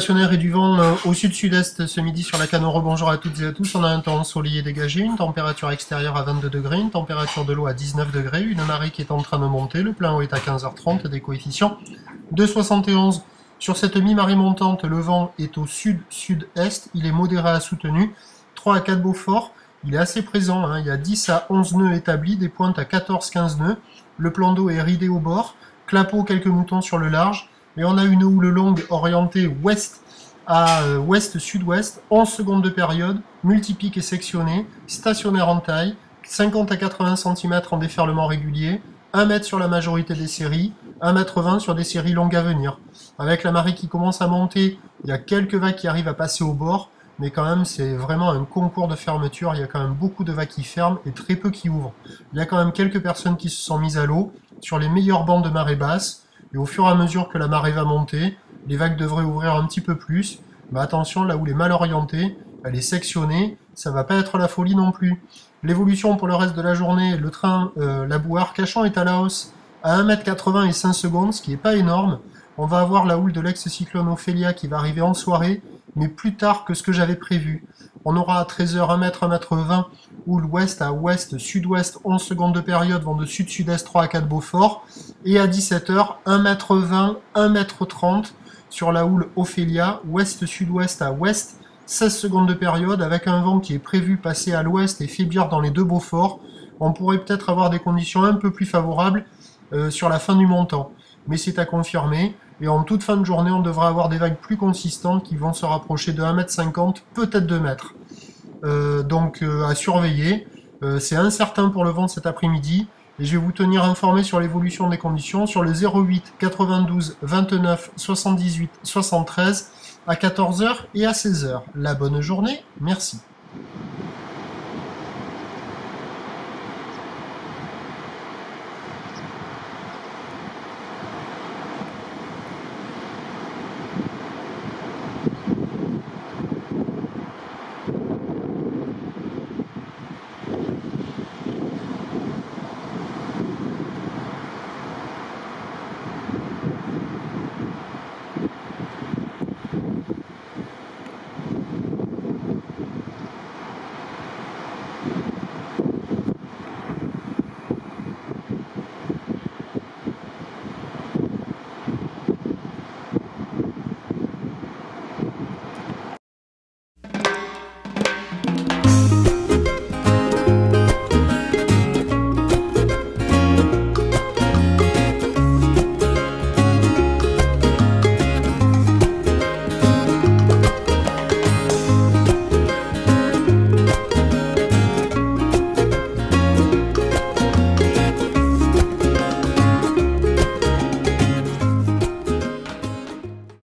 stationnaire et du vent au sud-sud-est ce midi sur la Canoro. Bonjour à toutes et à tous. On a un temps ensoleillé dégagé, une température extérieure à 22 degrés, une température de l'eau à 19 degrés, une marée qui est en train de monter. Le plein eau est à 15h30, des coefficients de 71. Sur cette mi-marée montante, le vent est au sud-sud-est. Il est modéré à soutenu. 3 à 4 Beaufort. Il est assez présent. Hein. Il y a 10 à 11 nœuds établis, des pointes à 14-15 nœuds. Le plan d'eau est ridé au bord. Clapot, quelques moutons sur le large. Et on a une houle longue orientée ouest à ouest-sud-ouest, 11 secondes de période, multipique et sectionné, stationnaire en taille, 50 à 80 cm en déferlement régulier, 1 mètre sur la majorité des séries, 1,20 m sur des séries longues à venir. Avec la marée qui commence à monter, il y a quelques vagues qui arrivent à passer au bord, mais quand même c'est vraiment un concours de fermeture, il y a quand même beaucoup de vagues qui ferment et très peu qui ouvrent. Il y a quand même quelques personnes qui se sont mises à l'eau sur les meilleures bandes de marée basse, et au fur et à mesure que la marée va monter, les vagues devraient ouvrir un petit peu plus. Mais attention, là où elle est mal orientée, elle est sectionnée, ça va pas être la folie non plus. L'évolution pour le reste de la journée, le train, la boue Arcachon est à la hausse à 1,80 m et 5 secondes, ce qui est pas énorme. On va avoir la houle de l'ex-cyclone Ophélia qui va arriver en soirée, mais plus tard que ce que j'avais prévu. On aura à 13h 1 m, 1,20 m, houle ouest à ouest, sud-ouest, 11 secondes de période, vent de sud-sud-est 3 à 4 Beaufort. Et à 17h, 1,20 m, 1,30 m sur la houle Ophélia, ouest-sud-ouest à ouest, 16 secondes de période, avec un vent qui est prévu passer à l'ouest et faiblir dans les deux Beauforts. On pourrait peut-être avoir des conditions un peu plus favorables sur la fin du montant. Mais c'est à confirmer. Et en toute fin de journée, on devrait avoir des vagues plus consistantes qui vont se rapprocher de 1,50 m, peut-être 2 mètres. Donc à surveiller. C'est incertain pour le vent cet après-midi. Et je vais vous tenir informé sur l'évolution des conditions sur le 08 92 29 78 73 à 14h et à 16h. La bonne journée, merci.